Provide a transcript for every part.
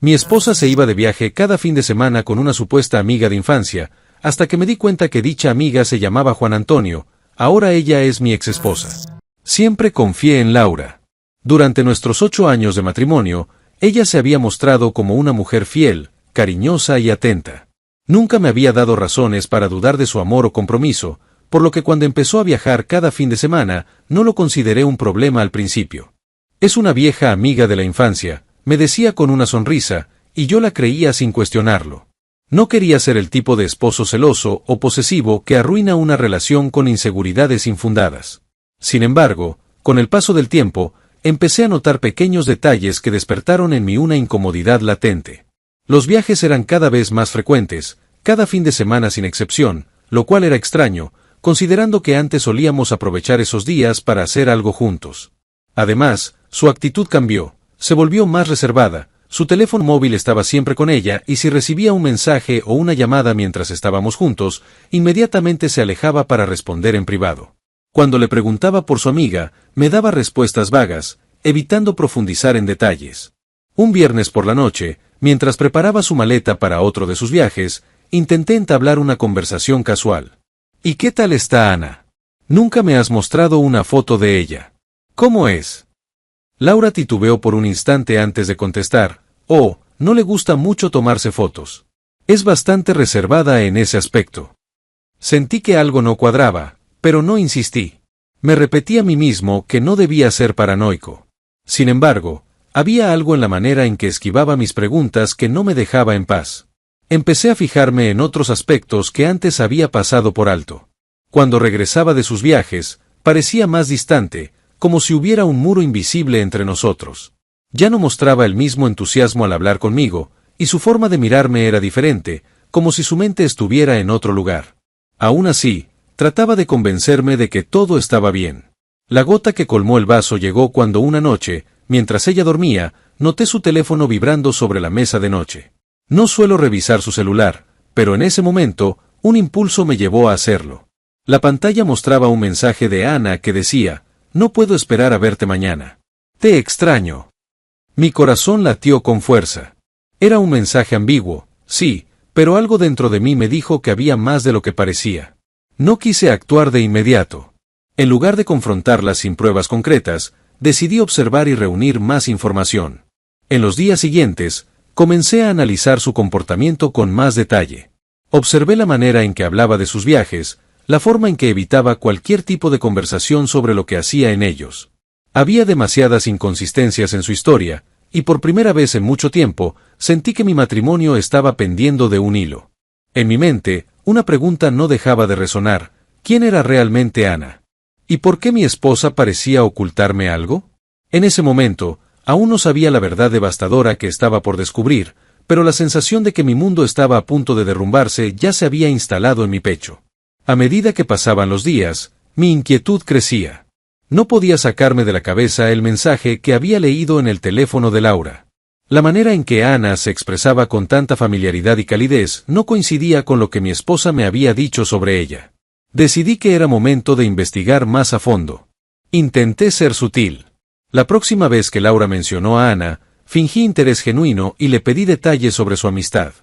Mi esposa se iba de viaje cada fin de semana con una supuesta amiga de infancia, hasta que me di cuenta que dicha amiga se llamaba Juan Antonio. Ahora ella es mi exesposa. Siempre confié en Laura. Durante nuestros 8 años de matrimonio, ella se había mostrado como una mujer fiel, cariñosa y atenta. Nunca me había dado razones para dudar de su amor o compromiso, por lo que cuando empezó a viajar cada fin de semana, no lo consideré un problema al principio. Es una vieja amiga de la infancia, me decía con una sonrisa, y yo la creía sin cuestionarlo. No quería ser el tipo de esposo celoso o posesivo que arruina una relación con inseguridades infundadas. Sin embargo, con el paso del tiempo, empecé a notar pequeños detalles que despertaron en mí una incomodidad latente. Los viajes eran cada vez más frecuentes, cada fin de semana sin excepción, lo cual era extraño, considerando que antes solíamos aprovechar esos días para hacer algo juntos. Además, su actitud cambió, se volvió más reservada, su teléfono móvil estaba siempre con ella y si recibía un mensaje o una llamada mientras estábamos juntos, inmediatamente se alejaba para responder en privado. Cuando le preguntaba por su amiga, me daba respuestas vagas, evitando profundizar en detalles. Un viernes por la noche, mientras preparaba su maleta para otro de sus viajes, intenté entablar una conversación casual. ¿Y qué tal está Ana? Nunca me has mostrado una foto de ella. ¿Cómo es? Laura titubeó por un instante antes de contestar. Oh, no le gusta mucho tomarse fotos. Es bastante reservada en ese aspecto. Sentí que algo no cuadraba, pero no insistí. Me repetí a mí mismo que no debía ser paranoico. Sin embargo, había algo en la manera en que esquivaba mis preguntas que no me dejaba en paz. Empecé a fijarme en otros aspectos que antes había pasado por alto. Cuando regresaba de sus viajes, parecía más distante, como si hubiera un muro invisible entre nosotros. Ya no mostraba el mismo entusiasmo al hablar conmigo, y su forma de mirarme era diferente, como si su mente estuviera en otro lugar. Aún así, trataba de convencerme de que todo estaba bien. La gota que colmó el vaso llegó cuando una noche, mientras ella dormía, noté su teléfono vibrando sobre la mesa de noche. No suelo revisar su celular, pero en ese momento, un impulso me llevó a hacerlo. La pantalla mostraba un mensaje de Ana que decía, «No puedo esperar a verte mañana. Te extraño». Mi corazón latió con fuerza. Era un mensaje ambiguo, sí, pero algo dentro de mí me dijo que había más de lo que parecía. No quise actuar de inmediato. En lugar de confrontarla sin pruebas concretas, decidí observar y reunir más información. En los días siguientes, comencé a analizar su comportamiento con más detalle. Observé la manera en que hablaba de sus viajes, la forma en que evitaba cualquier tipo de conversación sobre lo que hacía en ellos. Había demasiadas inconsistencias en su historia, y por primera vez en mucho tiempo, sentí que mi matrimonio estaba pendiendo de un hilo. En mi mente, una pregunta no dejaba de resonar: ¿quién era realmente Ana? ¿Y por qué mi esposa parecía ocultarme algo? En ese momento, aún no sabía la verdad devastadora que estaba por descubrir, pero la sensación de que mi mundo estaba a punto de derrumbarse ya se había instalado en mi pecho. A medida que pasaban los días, mi inquietud crecía. No podía sacarme de la cabeza el mensaje que había leído en el teléfono de Laura. La manera en que Ana se expresaba con tanta familiaridad y calidez no coincidía con lo que mi esposa me había dicho sobre ella. Decidí que era momento de investigar más a fondo. Intenté ser sutil. La próxima vez que Laura mencionó a Ana, fingí interés genuino y le pedí detalles sobre su amistad.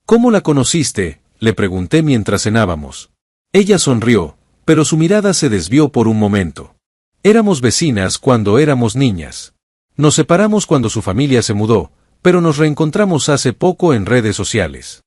¿Cómo la conociste?, le pregunté mientras cenábamos. Ella sonrió, pero su mirada se desvió por un momento. Éramos vecinas cuando éramos niñas. Nos separamos cuando su familia se mudó, pero nos reencontramos hace poco en redes sociales.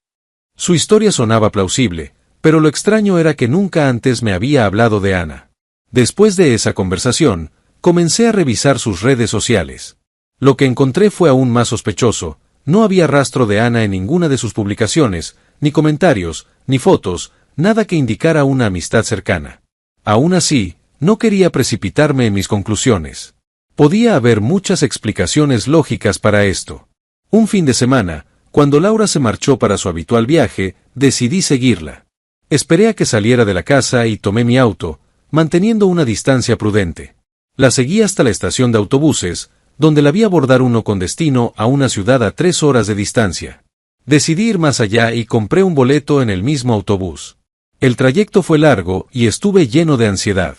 Su historia sonaba plausible, pero lo extraño era que nunca antes me había hablado de Ana. Después de esa conversación, comencé a revisar sus redes sociales. Lo que encontré fue aún más sospechoso. No había rastro de Ana en ninguna de sus publicaciones, ni comentarios, ni fotos, nada que indicara una amistad cercana. Aún así, no quería precipitarme en mis conclusiones. Podía haber muchas explicaciones lógicas para esto. Un fin de semana, cuando Laura se marchó para su habitual viaje, decidí seguirla. Esperé a que saliera de la casa y tomé mi auto, manteniendo una distancia prudente. La seguí hasta la estación de autobuses, donde la vi abordar uno con destino a una ciudad a 3 horas de distancia. Decidí ir más allá y compré un boleto en el mismo autobús. El trayecto fue largo y estuve lleno de ansiedad.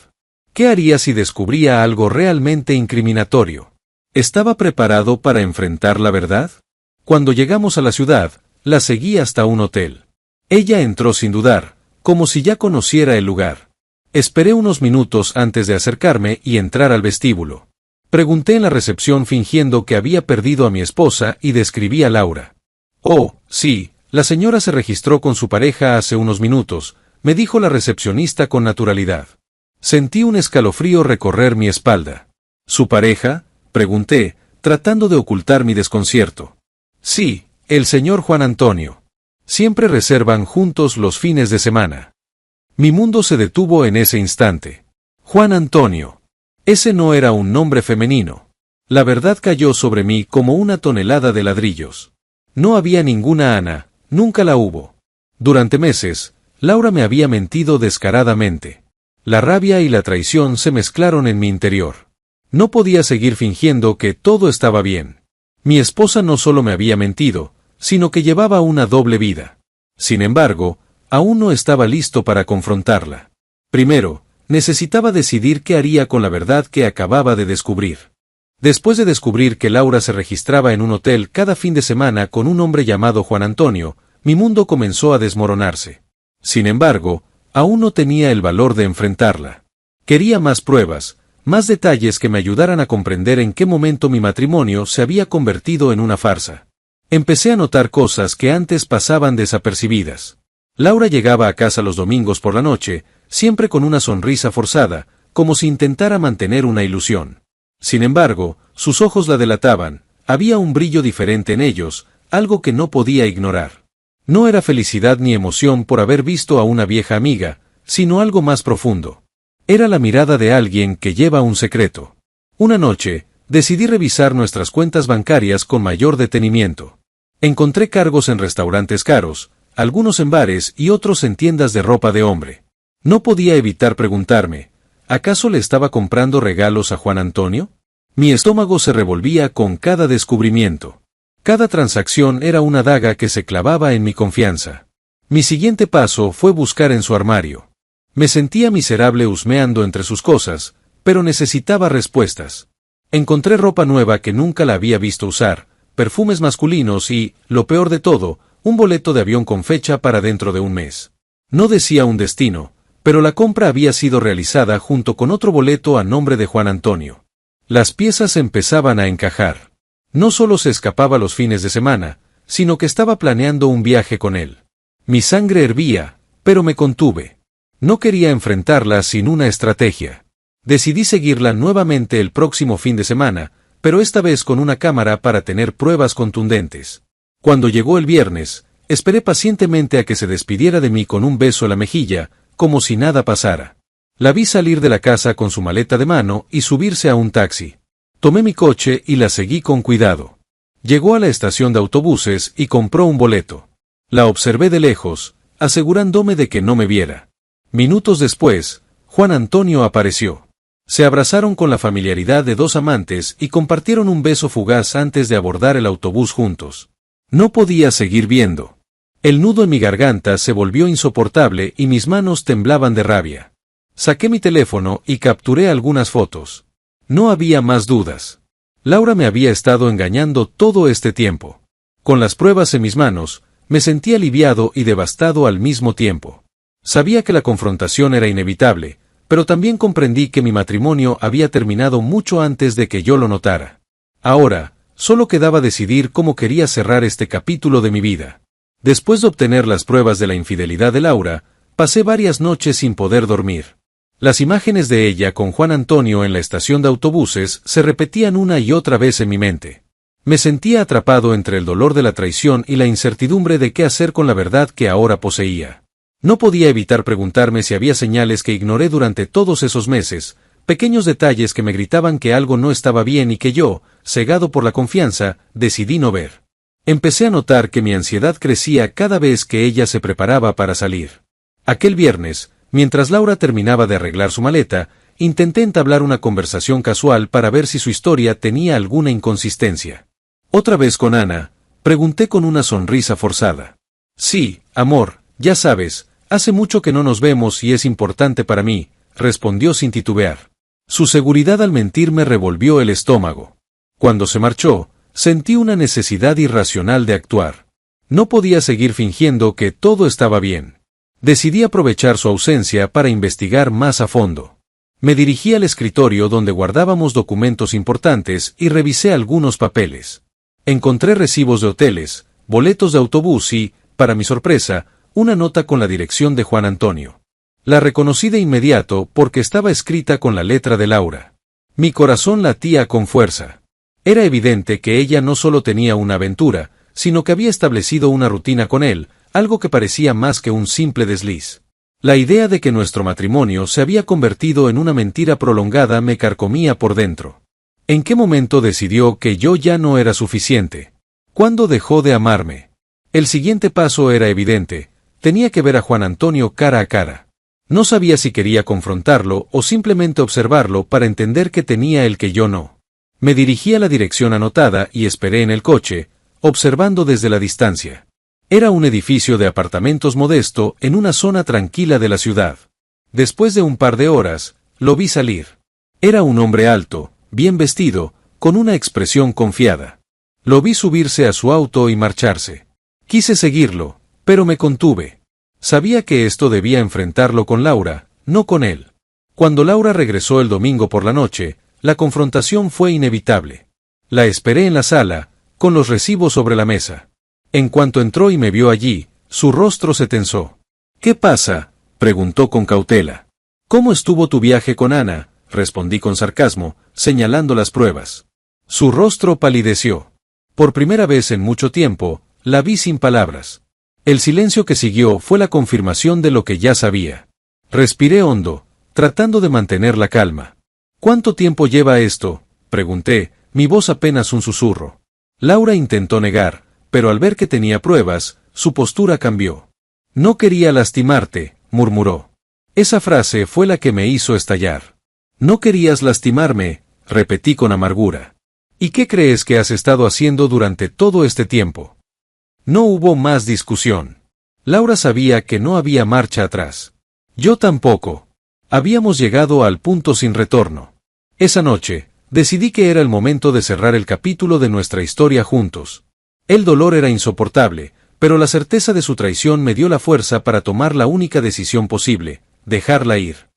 ¿Qué haría si descubría algo realmente incriminatorio? ¿Estaba preparado para enfrentar la verdad? Cuando llegamos a la ciudad, la seguí hasta un hotel. Ella entró sin dudar, como si ya conociera el lugar. Esperé unos minutos antes de acercarme y entrar al vestíbulo. Pregunté en la recepción fingiendo que había perdido a mi esposa y describí a Laura. «Oh, sí, la señora se registró con su pareja hace unos minutos», me dijo la recepcionista con naturalidad. Sentí un escalofrío recorrer mi espalda. «¿Su pareja?», pregunté, tratando de ocultar mi desconcierto. «Sí, el señor Juan Antonio. Siempre reservan juntos los fines de semana». Mi mundo se detuvo en ese instante. Juan Antonio. Ese no era un nombre femenino. La verdad cayó sobre mí como una tonelada de ladrillos. No había ninguna Ana, nunca la hubo. Durante meses, Laura me había mentido descaradamente. La rabia y la traición se mezclaron en mi interior. No podía seguir fingiendo que todo estaba bien. Mi esposa no solo me había mentido, sino que llevaba una doble vida. Sin embargo, aún no estaba listo para confrontarla. Primero, necesitaba decidir qué haría con la verdad que acababa de descubrir. Después de descubrir que Laura se registraba en un hotel cada fin de semana con un hombre llamado Juan Antonio, mi mundo comenzó a desmoronarse. Sin embargo, aún no tenía el valor de enfrentarla. Quería más pruebas, más detalles que me ayudaran a comprender en qué momento mi matrimonio se había convertido en una farsa. Empecé a notar cosas que antes pasaban desapercibidas. Laura llegaba a casa los domingos por la noche, siempre con una sonrisa forzada, como si intentara mantener una ilusión. Sin embargo, sus ojos la delataban, había un brillo diferente en ellos, algo que no podía ignorar. No era felicidad ni emoción por haber visto a una vieja amiga, sino algo más profundo. Era la mirada de alguien que lleva un secreto. Una noche, decidí revisar nuestras cuentas bancarias con mayor detenimiento. Encontré cargos en restaurantes caros, algunos en bares y otros en tiendas de ropa de hombre. No podía evitar preguntarme, ¿acaso le estaba comprando regalos a Juan Antonio? Mi estómago se revolvía con cada descubrimiento. Cada transacción era una daga que se clavaba en mi confianza. Mi siguiente paso fue buscar en su armario. Me sentía miserable husmeando entre sus cosas, pero necesitaba respuestas. Encontré ropa nueva que nunca la había visto usar, perfumes masculinos y, lo peor de todo, un boleto de avión con fecha para dentro de un mes. No decía un destino, pero la compra había sido realizada junto con otro boleto a nombre de Juan Antonio. Las piezas empezaban a encajar. No solo se escapaba los fines de semana, sino que estaba planeando un viaje con él. Mi sangre hervía, pero me contuve. No quería enfrentarla sin una estrategia. Decidí seguirla nuevamente el próximo fin de semana, pero esta vez con una cámara para tener pruebas contundentes. Cuando llegó el viernes, esperé pacientemente a que se despidiera de mí con un beso en la mejilla, como si nada pasara. La vi salir de la casa con su maleta de mano y subirse a un taxi. Tomé mi coche y la seguí con cuidado. Llegó a la estación de autobuses y compró un boleto. La observé de lejos, asegurándome de que no me viera. Minutos después, Juan Antonio apareció. Se abrazaron con la familiaridad de dos amantes y compartieron un beso fugaz antes de abordar el autobús juntos. No podía seguir viendo. El nudo en mi garganta se volvió insoportable y mis manos temblaban de rabia. Saqué mi teléfono y capturé algunas fotos. No había más dudas. Laura me había estado engañando todo este tiempo. Con las pruebas en mis manos, me sentí aliviado y devastado al mismo tiempo. Sabía que la confrontación era inevitable, pero también comprendí que mi matrimonio había terminado mucho antes de que yo lo notara. Ahora, solo quedaba decidir cómo quería cerrar este capítulo de mi vida. Después de obtener las pruebas de la infidelidad de Laura, pasé varias noches sin poder dormir. Las imágenes de ella con Juan Antonio en la estación de autobuses se repetían una y otra vez en mi mente. Me sentía atrapado entre el dolor de la traición y la incertidumbre de qué hacer con la verdad que ahora poseía. No podía evitar preguntarme si había señales que ignoré durante todos esos meses, pequeños detalles que me gritaban que algo no estaba bien y que yo, cegado por la confianza, decidí no ver. Empecé a notar que mi ansiedad crecía cada vez que ella se preparaba para salir. Aquel viernes, mientras Laura terminaba de arreglar su maleta, intenté entablar una conversación casual para ver si su historia tenía alguna inconsistencia. Otra vez con Ana, pregunté con una sonrisa forzada. Sí, amor, ya sabes, hace mucho que no nos vemos y es importante para mí, respondió sin titubear. Su seguridad al mentir me revolvió el estómago. Cuando se marchó, Sentí una necesidad irracional de actuar. No podía seguir fingiendo que todo estaba bien. Decidí aprovechar su ausencia para investigar más a fondo. Me dirigí al escritorio donde guardábamos documentos importantes y revisé algunos papeles. Encontré recibos de hoteles, boletos de autobús y, para mi sorpresa, una nota con la dirección de Juan Antonio. La reconocí de inmediato porque estaba escrita con la letra de Laura. Mi corazón latía con fuerza. Era evidente que ella no solo tenía una aventura, sino que había establecido una rutina con él, algo que parecía más que un simple desliz. La idea de que nuestro matrimonio se había convertido en una mentira prolongada me carcomía por dentro. ¿En qué momento decidió que yo ya no era suficiente? ¿Cuándo dejó de amarme? El siguiente paso era evidente, tenía que ver a Juan Antonio cara a cara. No sabía si quería confrontarlo o simplemente observarlo para entender que tenía el que yo no. Me dirigí a la dirección anotada y esperé en el coche, observando desde la distancia. Era un edificio de apartamentos modesto en una zona tranquila de la ciudad. Después de un par de horas, lo vi salir. Era un hombre alto, bien vestido, con una expresión confiada. Lo vi subirse a su auto y marcharse. Quise seguirlo, pero me contuve. Sabía que esto debía enfrentarlo con Laura, no con él. Cuando Laura regresó el domingo por la noche, la confrontación fue inevitable. La esperé en la sala, con los recibos sobre la mesa. En cuanto entró y me vio allí, su rostro se tensó. «¿Qué pasa?», preguntó con cautela. «¿Cómo estuvo tu viaje con Ana?», respondí con sarcasmo, señalando las pruebas. Su rostro palideció. Por primera vez en mucho tiempo, la vi sin palabras. El silencio que siguió fue la confirmación de lo que ya sabía. Respiré hondo, tratando de mantener la calma. «¿Cuánto tiempo lleva esto?», pregunté, mi voz apenas un susurro. Laura intentó negar, pero al ver que tenía pruebas, su postura cambió. «No quería lastimarte», murmuró. Esa frase fue la que me hizo estallar. «No querías lastimarme», repetí con amargura. «¿Y qué crees que has estado haciendo durante todo este tiempo?». No hubo más discusión. Laura sabía que no había marcha atrás. Yo tampoco. Habíamos llegado al punto sin retorno. Esa noche, decidí que era el momento de cerrar el capítulo de nuestra historia juntos. El dolor era insoportable, pero la certeza de su traición me dio la fuerza para tomar la única decisión posible, dejarla ir.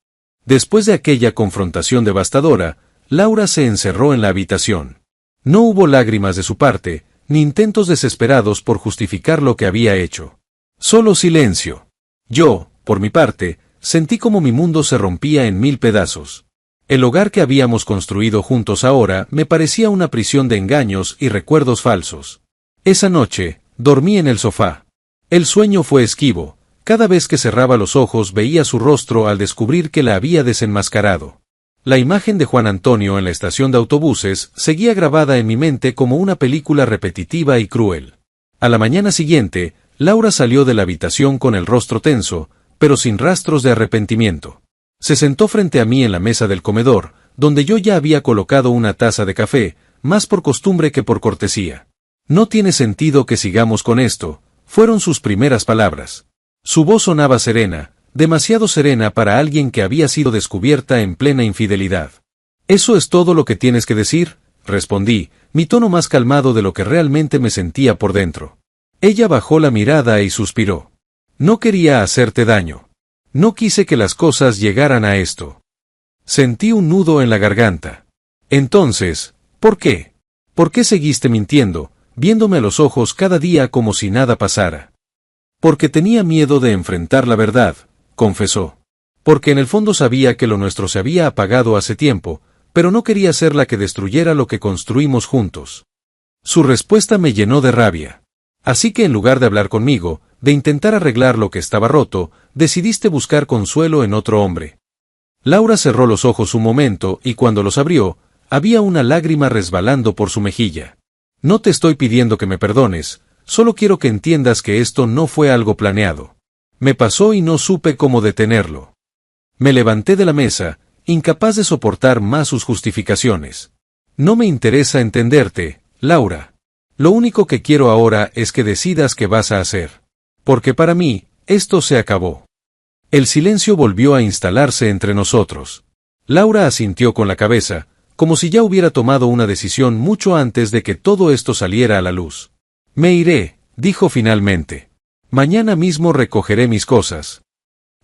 Después de aquella confrontación devastadora, Laura se encerró en la habitación. No hubo lágrimas de su parte, ni intentos desesperados por justificar lo que había hecho. Solo silencio. Yo, por mi parte, sentí como mi mundo se rompía en 1000 pedazos. El hogar que habíamos construido juntos ahora me parecía una prisión de engaños y recuerdos falsos. Esa noche, dormí en el sofá. El sueño fue esquivo. Cada vez que cerraba los ojos veía su rostro al descubrir que la había desenmascarado. La imagen de Juan Antonio en la estación de autobuses seguía grabada en mi mente como una película repetitiva y cruel. A la mañana siguiente, Laura salió de la habitación con el rostro tenso, pero sin rastros de arrepentimiento. Se sentó frente a mí en la mesa del comedor, donde yo ya había colocado una taza de café, más por costumbre que por cortesía. «No tiene sentido que sigamos con esto», fueron sus primeras palabras. Su voz sonaba serena, demasiado serena para alguien que había sido descubierta en plena infidelidad. «¿Eso es todo lo que tienes que decir?», respondí, mi tono más calmado de lo que realmente me sentía por dentro. Ella bajó la mirada y suspiró. «No quería hacerte daño. No quise que las cosas llegaran a esto». Sentí un nudo en la garganta. «Entonces, ¿por qué? ¿Por qué seguiste mintiendo, viéndome a los ojos cada día como si nada pasara?» «Porque tenía miedo de enfrentar la verdad», confesó. «Porque en el fondo sabía que lo nuestro se había apagado hace tiempo, pero no quería ser la que destruyera lo que construimos juntos». Su respuesta me llenó de rabia. «Así que en lugar de hablar conmigo, de intentar arreglar lo que estaba roto, decidiste buscar consuelo en otro hombre». Laura cerró los ojos un momento y cuando los abrió, había una lágrima resbalando por su mejilla. «No te estoy pidiendo que me perdones, solo quiero que entiendas que esto no fue algo planeado. Me pasó y no supe cómo detenerlo». Me levanté de la mesa, incapaz de soportar más sus justificaciones. «No me interesa entenderte, Laura. Lo único que quiero ahora es que decidas qué vas a hacer. Porque para mí, esto se acabó». El silencio volvió a instalarse entre nosotros. Laura asintió con la cabeza, como si ya hubiera tomado una decisión mucho antes de que todo esto saliera a la luz. Me iré, dijo finalmente. Mañana mismo recogeré mis cosas.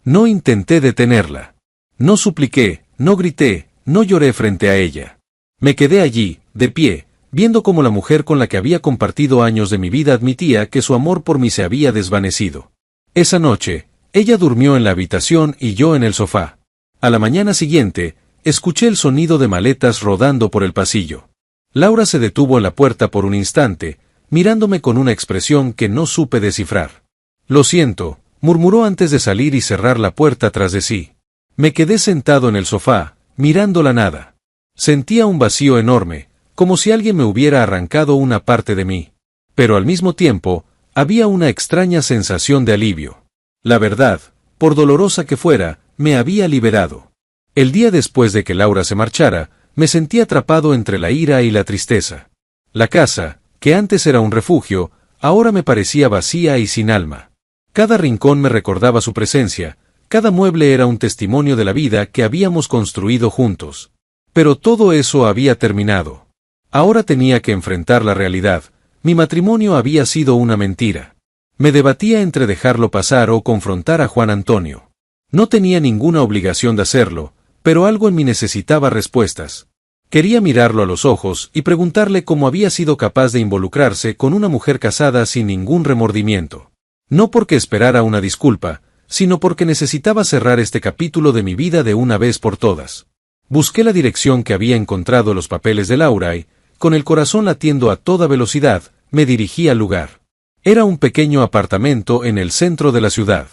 No intenté detenerla. No supliqué, no grité, no lloré frente a ella. Me quedé allí, de pie, viendo cómo la mujer con la que había compartido años de mi vida admitía que su amor por mí se había desvanecido. Esa noche, ella durmió en la habitación y yo en el sofá. A la mañana siguiente, escuché el sonido de maletas rodando por el pasillo. Laura se detuvo en la puerta por un instante, mirándome con una expresión que no supe descifrar. Lo siento, murmuró antes de salir y cerrar la puerta tras de sí. Me quedé sentado en el sofá, mirando la nada. Sentía un vacío enorme, como si alguien me hubiera arrancado una parte de mí. Pero al mismo tiempo, había una extraña sensación de alivio. La verdad, por dolorosa que fuera, me había liberado. El día después de que Laura se marchara, me sentí atrapado entre la ira y la tristeza. La casa, que antes era un refugio, ahora me parecía vacía y sin alma. Cada rincón me recordaba su presencia, cada mueble era un testimonio de la vida que habíamos construido juntos. Pero todo eso había terminado. Ahora tenía que enfrentar la realidad. Mi matrimonio había sido una mentira. Me debatía entre dejarlo pasar o confrontar a Juan Antonio. No tenía ninguna obligación de hacerlo, pero algo en mí necesitaba respuestas. Quería mirarlo a los ojos y preguntarle cómo había sido capaz de involucrarse con una mujer casada sin ningún remordimiento. No porque esperara una disculpa, sino porque necesitaba cerrar este capítulo de mi vida de una vez por todas. Busqué la dirección que había encontrado los papeles de Laura y, con el corazón latiendo a toda velocidad, me dirigí al lugar. Era un pequeño apartamento en el centro de la ciudad.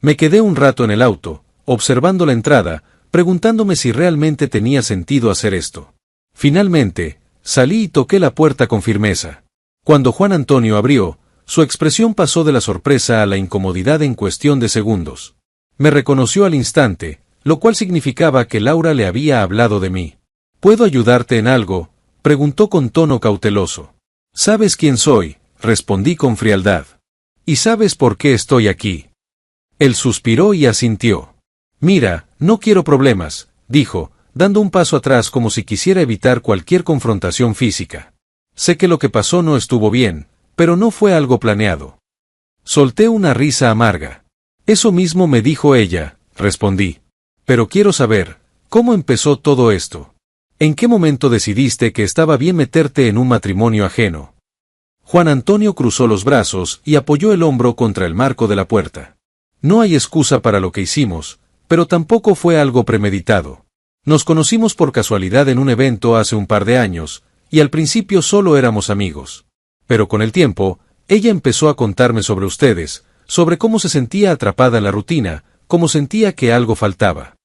Me quedé un rato en el auto, observando la entrada, preguntándome si realmente tenía sentido hacer esto. Finalmente, salí y toqué la puerta con firmeza. Cuando Juan Antonio abrió, su expresión pasó de la sorpresa a la incomodidad en cuestión de segundos. Me reconoció al instante, lo cual significaba que Laura le había hablado de mí. ¿Puedo ayudarte en algo?, preguntó con tono cauteloso. ¿Sabes quién soy?, respondí con frialdad. ¿Y sabes por qué estoy aquí? Él suspiró y asintió. Mira, no quiero problemas, dijo, dando un paso atrás como si quisiera evitar cualquier confrontación física. Sé que lo que pasó no estuvo bien, pero no fue algo planeado. Solté una risa amarga. Eso mismo me dijo ella, respondí. Pero quiero saber, ¿cómo empezó todo esto? ¿En qué momento decidiste que estaba bien meterte en un matrimonio ajeno? Juan Antonio cruzó los brazos y apoyó el hombro contra el marco de la puerta. No hay excusa para lo que hicimos, pero tampoco fue algo premeditado. Nos conocimos por casualidad en un evento hace un par de años, y al principio solo éramos amigos. Pero con el tiempo, ella empezó a contarme sobre ustedes, sobre cómo se sentía atrapada en la rutina, cómo sentía que algo faltaba.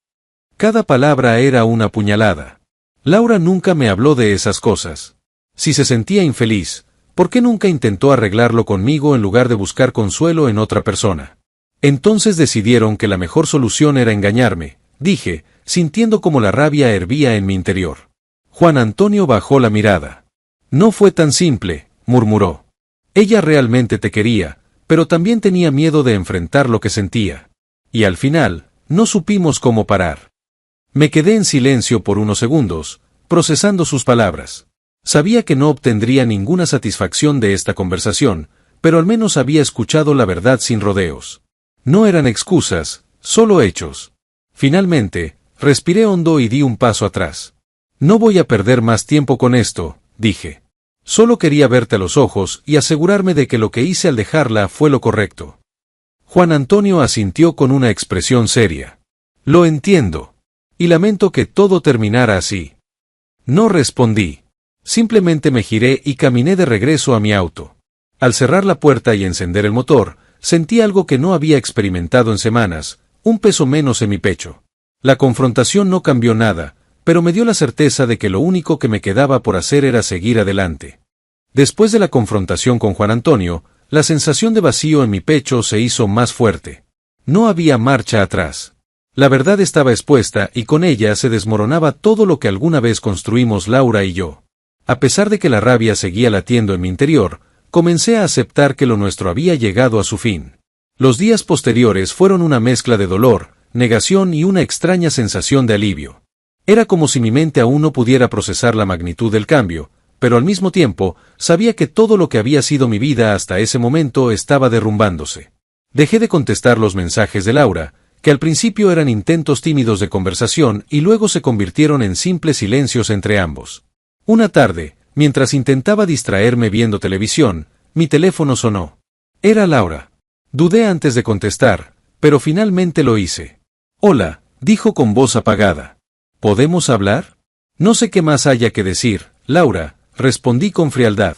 Cada palabra era una puñalada. Laura nunca me habló de esas cosas. Si se sentía infeliz, ¿por qué nunca intentó arreglarlo conmigo en lugar de buscar consuelo en otra persona? Entonces decidieron que la mejor solución era engañarme, dije, sintiendo como la rabia hervía en mi interior. Juan Antonio bajó la mirada. No fue tan simple, murmuró. Ella realmente te quería, pero también tenía miedo de enfrentar lo que sentía. Y al final, no supimos cómo parar. Me quedé en silencio por unos segundos, procesando sus palabras. Sabía que no obtendría ninguna satisfacción de esta conversación, pero al menos había escuchado la verdad sin rodeos. No eran excusas, solo hechos. Finalmente, respiré hondo y di un paso atrás. No voy a perder más tiempo con esto, dije. Solo quería verte a los ojos y asegurarme de que lo que hice al dejarla fue lo correcto. Juan Antonio asintió con una expresión seria. Lo entiendo. Y lamento que todo terminara así. No respondí. Simplemente me giré y caminé de regreso a mi auto. Al cerrar la puerta y encender el motor, sentí algo que no había experimentado en semanas, un peso menos en mi pecho. La confrontación no cambió nada, pero me dio la certeza de que lo único que me quedaba por hacer era seguir adelante. Después de la confrontación con Juan Antonio, la sensación de vacío en mi pecho se hizo más fuerte. No había marcha atrás. La verdad estaba expuesta y con ella se desmoronaba todo lo que alguna vez construimos Laura y yo. A pesar de que la rabia seguía latiendo en mi interior, comencé a aceptar que lo nuestro había llegado a su fin. Los días posteriores fueron una mezcla de dolor, negación y una extraña sensación de alivio. Era como si mi mente aún no pudiera procesar la magnitud del cambio, pero al mismo tiempo, sabía que todo lo que había sido mi vida hasta ese momento estaba derrumbándose. Dejé de contestar los mensajes de Laura, que al principio eran intentos tímidos de conversación y luego se convirtieron en simples silencios entre ambos. Una tarde, mientras intentaba distraerme viendo televisión, mi teléfono sonó. Era Laura. Dudé antes de contestar, pero finalmente lo hice. «Hola», dijo con voz apagada. «¿Podemos hablar?» «No sé qué más haya que decir, Laura», respondí con frialdad.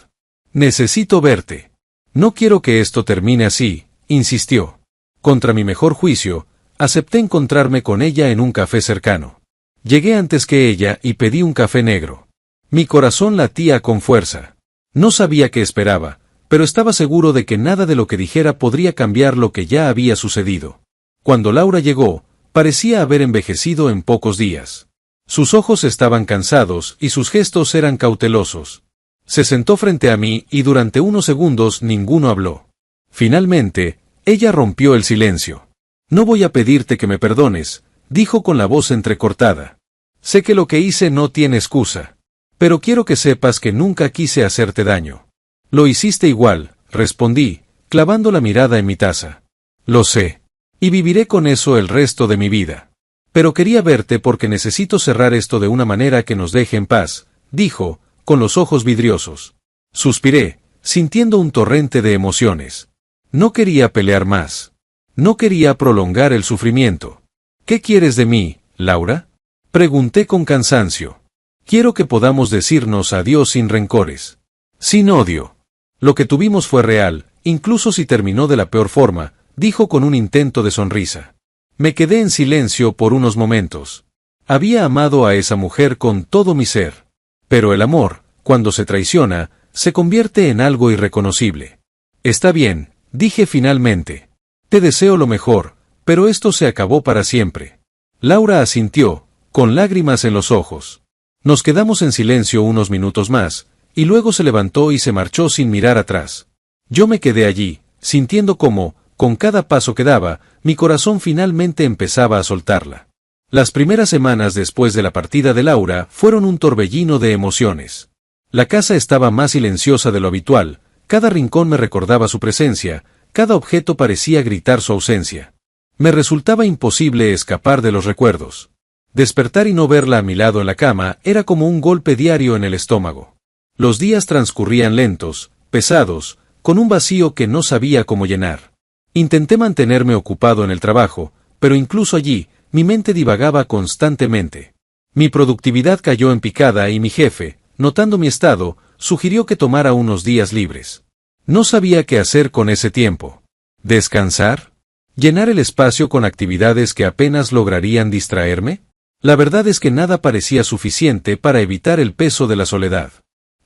«Necesito verte». «No quiero que esto termine así», insistió. Contra mi mejor juicio, acepté encontrarme con ella en un café cercano. Llegué antes que ella y pedí un café negro. Mi corazón latía con fuerza. No sabía qué esperaba, pero estaba seguro de que nada de lo que dijera podría cambiar lo que ya había sucedido. Cuando Laura llegó, parecía haber envejecido en pocos días. Sus ojos estaban cansados y sus gestos eran cautelosos. Se sentó frente a mí y durante unos segundos ninguno habló. Finalmente, ella rompió el silencio. «No voy a pedirte que me perdones», dijo con la voz entrecortada. «Sé que lo que hice no tiene excusa. Pero quiero que sepas que nunca quise hacerte daño». «Lo hiciste igual», respondí, clavando la mirada en mi taza. «Lo sé. Y viviré con eso el resto de mi vida. Pero quería verte porque necesito cerrar esto de una manera que nos deje en paz», dijo, con los ojos vidriosos. Suspiré, sintiendo un torrente de emociones. No quería pelear más. No quería prolongar el sufrimiento. «¿Qué quieres de mí, Laura?», pregunté con cansancio. «Quiero que podamos decirnos adiós sin rencores. Sin odio. Lo que tuvimos fue real, incluso si terminó de la peor forma», dijo con un intento de sonrisa. Me quedé en silencio por unos momentos. Había amado a esa mujer con todo mi ser. Pero el amor, cuando se traiciona, se convierte en algo irreconocible. «Está bien», dije finalmente. «Te deseo lo mejor, pero esto se acabó para siempre». Laura asintió, con lágrimas en los ojos. Nos quedamos en silencio unos minutos más, y luego se levantó y se marchó sin mirar atrás. Yo me quedé allí, sintiendo cómo, con cada paso que daba, mi corazón finalmente empezaba a soltarla. Las primeras semanas después de la partida de Laura fueron un torbellino de emociones. La casa estaba más silenciosa de lo habitual, cada rincón me recordaba su presencia, cada objeto parecía gritar su ausencia. Me resultaba imposible escapar de los recuerdos. Despertar y no verla a mi lado en la cama era como un golpe diario en el estómago. Los días transcurrían lentos, pesados, con un vacío que no sabía cómo llenar. Intenté mantenerme ocupado en el trabajo, pero incluso allí, mi mente divagaba constantemente. Mi productividad cayó en picada y mi jefe, notando mi estado, sugirió que tomara unos días libres. No sabía qué hacer con ese tiempo. ¿Descansar? ¿Llenar el espacio con actividades que apenas lograrían distraerme? La verdad es que nada parecía suficiente para evitar el peso de la soledad.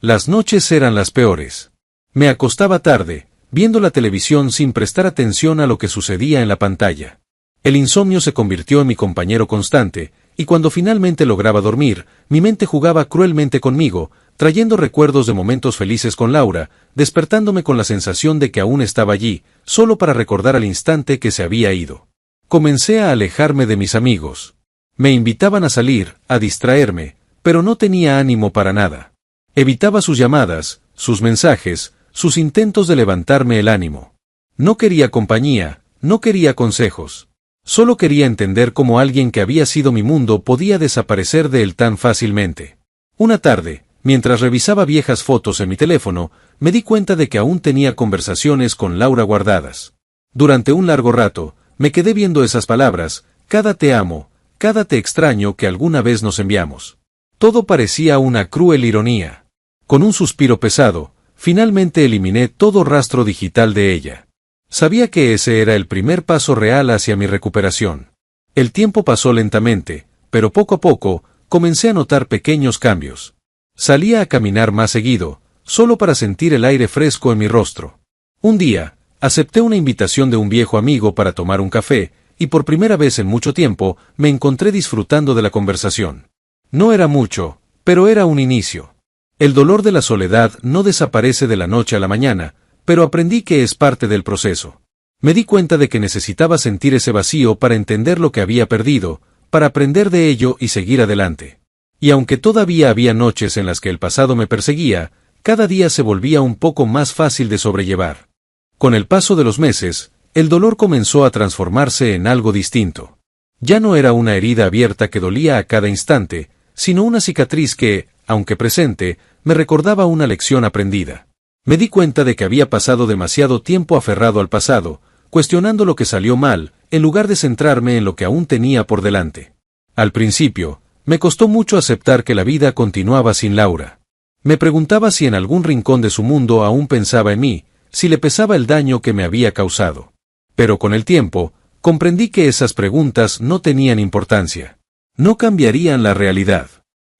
Las noches eran las peores. Me acostaba tarde, viendo la televisión sin prestar atención a lo que sucedía en la pantalla. El insomnio se convirtió en mi compañero constante, y cuando finalmente lograba dormir, mi mente jugaba cruelmente conmigo, trayendo recuerdos de momentos felices con Laura, despertándome con la sensación de que aún estaba allí, solo para recordar al instante que se había ido. Comencé a alejarme de mis amigos. Me invitaban a salir, a distraerme, pero no tenía ánimo para nada. Evitaba sus llamadas, sus mensajes, sus intentos de levantarme el ánimo. No quería compañía, no quería consejos. Solo quería entender cómo alguien que había sido mi mundo podía desaparecer de él tan fácilmente. Una tarde, mientras revisaba viejas fotos en mi teléfono, me di cuenta de que aún tenía conversaciones con Laura guardadas. Durante un largo rato, me quedé viendo esas palabras, cada te amo, cada te extraño que alguna vez nos enviamos. Todo parecía una cruel ironía. Con un suspiro pesado, finalmente eliminé todo rastro digital de ella. Sabía que ese era el primer paso real hacia mi recuperación. El tiempo pasó lentamente, pero poco a poco, comencé a notar pequeños cambios. Salía a caminar más seguido, solo para sentir el aire fresco en mi rostro. Un día, acepté una invitación de un viejo amigo para tomar un café, y por primera vez en mucho tiempo, me encontré disfrutando de la conversación. No era mucho, pero era un inicio. El dolor de la soledad no desaparece de la noche a la mañana, pero aprendí que es parte del proceso. Me di cuenta de que necesitaba sentir ese vacío para entender lo que había perdido, para aprender de ello y seguir adelante. Y aunque todavía había noches en las que el pasado me perseguía, cada día se volvía un poco más fácil de sobrellevar. Con el paso de los meses, el dolor comenzó a transformarse en algo distinto. Ya no era una herida abierta que dolía a cada instante, sino una cicatriz que, aunque presente, me recordaba una lección aprendida. Me di cuenta de que había pasado demasiado tiempo aferrado al pasado, cuestionando lo que salió mal, en lugar de centrarme en lo que aún tenía por delante. Al principio, me costó mucho aceptar que la vida continuaba sin Laura. Me preguntaba si en algún rincón de su mundo aún pensaba en mí, si le pesaba el daño que me había causado. Pero con el tiempo, comprendí que esas preguntas no tenían importancia. No cambiarían la realidad.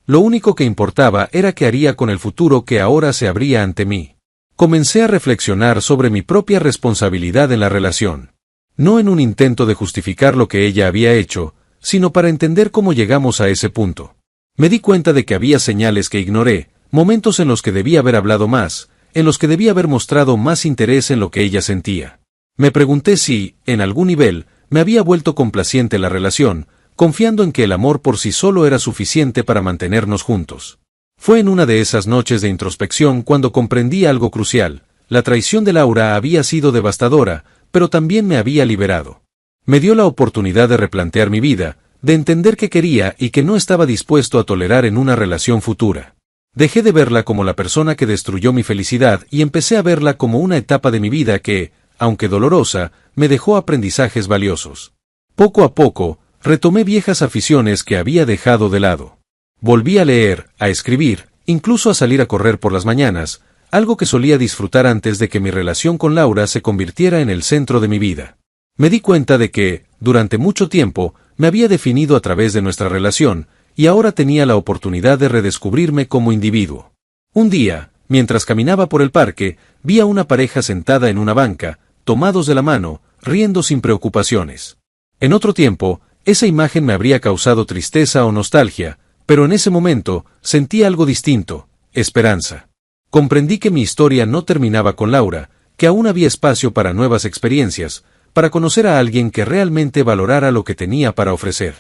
Lo único que importaba era qué haría con el futuro que ahora se abría ante mí. Comencé a reflexionar sobre mi propia responsabilidad en la relación. No en un intento de justificar lo que ella había hecho, sino para entender cómo llegamos a ese punto. Me di cuenta de que había señales que ignoré, momentos en los que debía haber hablado más, en los que debía haber mostrado más interés en lo que ella sentía. Me pregunté si, en algún nivel, me había vuelto complaciente la relación, confiando en que el amor por sí solo era suficiente para mantenernos juntos. Fue en una de esas noches de introspección cuando comprendí algo crucial. La traición de Laura había sido devastadora, pero también me había liberado. Me dio la oportunidad de replantear mi vida, de entender qué quería y que no estaba dispuesto a tolerar en una relación futura. Dejé de verla como la persona que destruyó mi felicidad y empecé a verla como una etapa de mi vida que, aunque dolorosa, me dejó aprendizajes valiosos. Poco a poco, retomé viejas aficiones que había dejado de lado. Volví a leer, a escribir, incluso a salir a correr por las mañanas, algo que solía disfrutar antes de que mi relación con Laura se convirtiera en el centro de mi vida. Me di cuenta de que, durante mucho tiempo, me había definido a través de nuestra relación, y ahora tenía la oportunidad de redescubrirme como individuo. Un día, mientras caminaba por el parque, vi a una pareja sentada en una banca, tomados de la mano, riendo sin preocupaciones. En otro tiempo, esa imagen me habría causado tristeza o nostalgia, pero en ese momento, sentí algo distinto, esperanza. Comprendí que mi historia no terminaba con Laura, que aún había espacio para nuevas experiencias, para conocer a alguien que realmente valorara lo que tenía para ofrecer.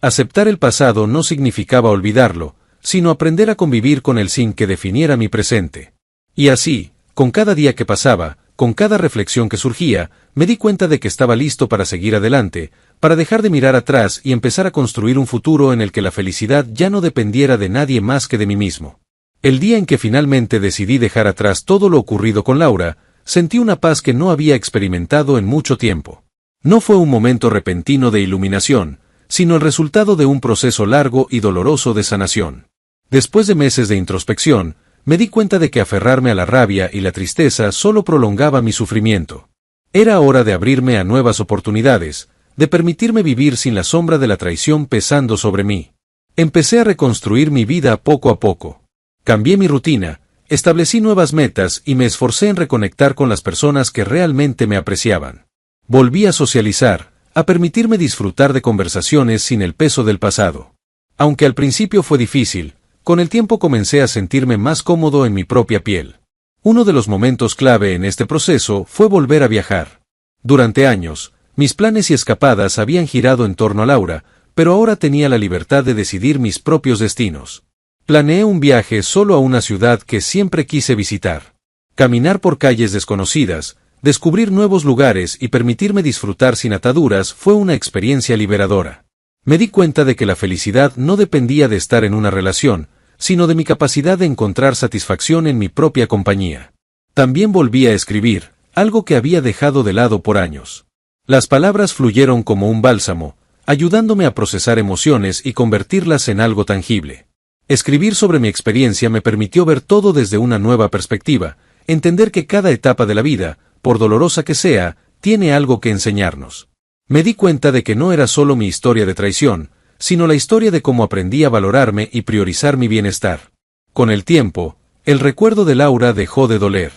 Aceptar el pasado no significaba olvidarlo, sino aprender a convivir con él sin que definiera mi presente. Y así, con cada día que pasaba, con cada reflexión que surgía, me di cuenta de que estaba listo para seguir adelante, para dejar de mirar atrás y empezar a construir un futuro en el que la felicidad ya no dependiera de nadie más que de mí mismo. El día en que finalmente decidí dejar atrás todo lo ocurrido con Laura, sentí una paz que no había experimentado en mucho tiempo. No fue un momento repentino de iluminación, sino el resultado de un proceso largo y doloroso de sanación. Después de meses de introspección, me di cuenta de que aferrarme a la rabia y la tristeza solo prolongaba mi sufrimiento. Era hora de abrirme a nuevas oportunidades, de permitirme vivir sin la sombra de la traición pesando sobre mí. Empecé a reconstruir mi vida poco a poco. Cambié mi rutina, establecí nuevas metas y me esforcé en reconectar con las personas que realmente me apreciaban. Volví a socializar, a permitirme disfrutar de conversaciones sin el peso del pasado. Aunque al principio fue difícil, con el tiempo comencé a sentirme más cómodo en mi propia piel. Uno de los momentos clave en este proceso fue volver a viajar. Durante años, mis planes y escapadas habían girado en torno a Laura, pero ahora tenía la libertad de decidir mis propios destinos. Planeé un viaje solo a una ciudad que siempre quise visitar. Caminar por calles desconocidas, descubrir nuevos lugares y permitirme disfrutar sin ataduras fue una experiencia liberadora. Me di cuenta de que la felicidad no dependía de estar en una relación, sino de mi capacidad de encontrar satisfacción en mi propia compañía. También volví a escribir, algo que había dejado de lado por años. Las palabras fluyeron como un bálsamo, ayudándome a procesar emociones y convertirlas en algo tangible. Escribir sobre mi experiencia me permitió ver todo desde una nueva perspectiva, entender que cada etapa de la vida, por dolorosa que sea, tiene algo que enseñarnos. Me di cuenta de que no era solo mi historia de traición, sino la historia de cómo aprendí a valorarme y priorizar mi bienestar. Con el tiempo, el recuerdo de Laura dejó de doler.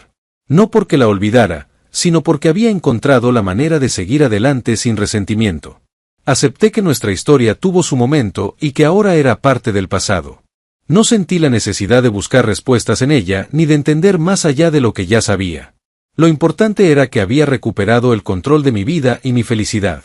No porque la olvidara, sino porque había encontrado la manera de seguir adelante sin resentimiento. Acepté que nuestra historia tuvo su momento y que ahora era parte del pasado. No sentí la necesidad de buscar respuestas en ella ni de entender más allá de lo que ya sabía. Lo importante era que había recuperado el control de mi vida y mi felicidad.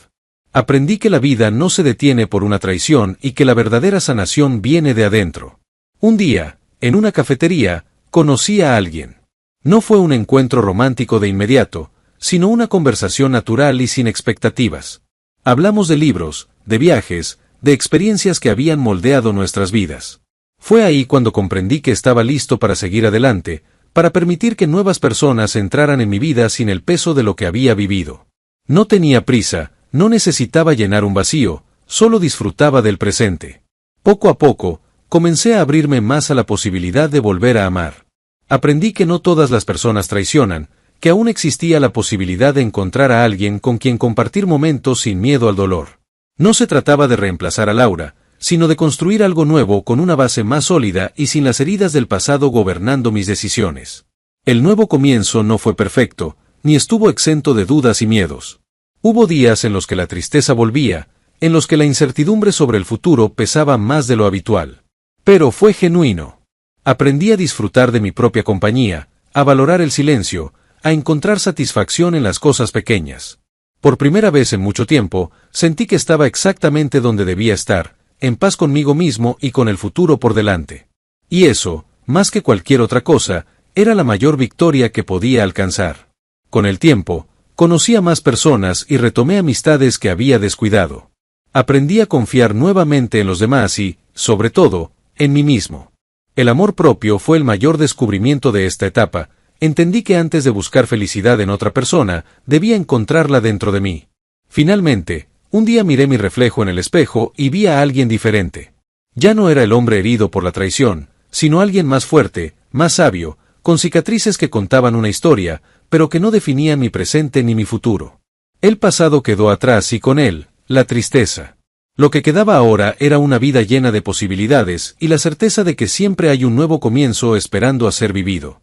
Aprendí que la vida no se detiene por una traición y que la verdadera sanación viene de adentro. Un día, en una cafetería, conocí a alguien. No fue un encuentro romántico de inmediato, sino una conversación natural y sin expectativas. Hablamos de libros, de viajes, de experiencias que habían moldeado nuestras vidas. Fue ahí cuando comprendí que estaba listo para seguir adelante, para permitir que nuevas personas entraran en mi vida sin el peso de lo que había vivido. No tenía prisa, no necesitaba llenar un vacío, solo disfrutaba del presente. Poco a poco, comencé a abrirme más a la posibilidad de volver a amar. Aprendí que no todas las personas traicionan, que aún existía la posibilidad de encontrar a alguien con quien compartir momentos sin miedo al dolor. No se trataba de reemplazar a Laura, sino de construir algo nuevo con una base más sólida y sin las heridas del pasado gobernando mis decisiones. El nuevo comienzo no fue perfecto, ni estuvo exento de dudas y miedos. Hubo días en los que la tristeza volvía, en los que la incertidumbre sobre el futuro pesaba más de lo habitual. Pero fue genuino. Aprendí a disfrutar de mi propia compañía, a valorar el silencio, a encontrar satisfacción en las cosas pequeñas. Por primera vez en mucho tiempo, sentí que estaba exactamente donde debía estar, en paz conmigo mismo y con el futuro por delante. Y eso, más que cualquier otra cosa, era la mayor victoria que podía alcanzar. Con el tiempo, conocí a más personas y retomé amistades que había descuidado. Aprendí a confiar nuevamente en los demás y, sobre todo, en mí mismo. El amor propio fue el mayor descubrimiento de esta etapa. Entendí que antes de buscar felicidad en otra persona, debía encontrarla dentro de mí. Finalmente, un día miré mi reflejo en el espejo y vi a alguien diferente. Ya no era el hombre herido por la traición, sino alguien más fuerte, más sabio, con cicatrices que contaban una historia, pero que no definían mi presente ni mi futuro. El pasado quedó atrás y con él, la tristeza. Lo que quedaba ahora era una vida llena de posibilidades y la certeza de que siempre hay un nuevo comienzo esperando a ser vivido.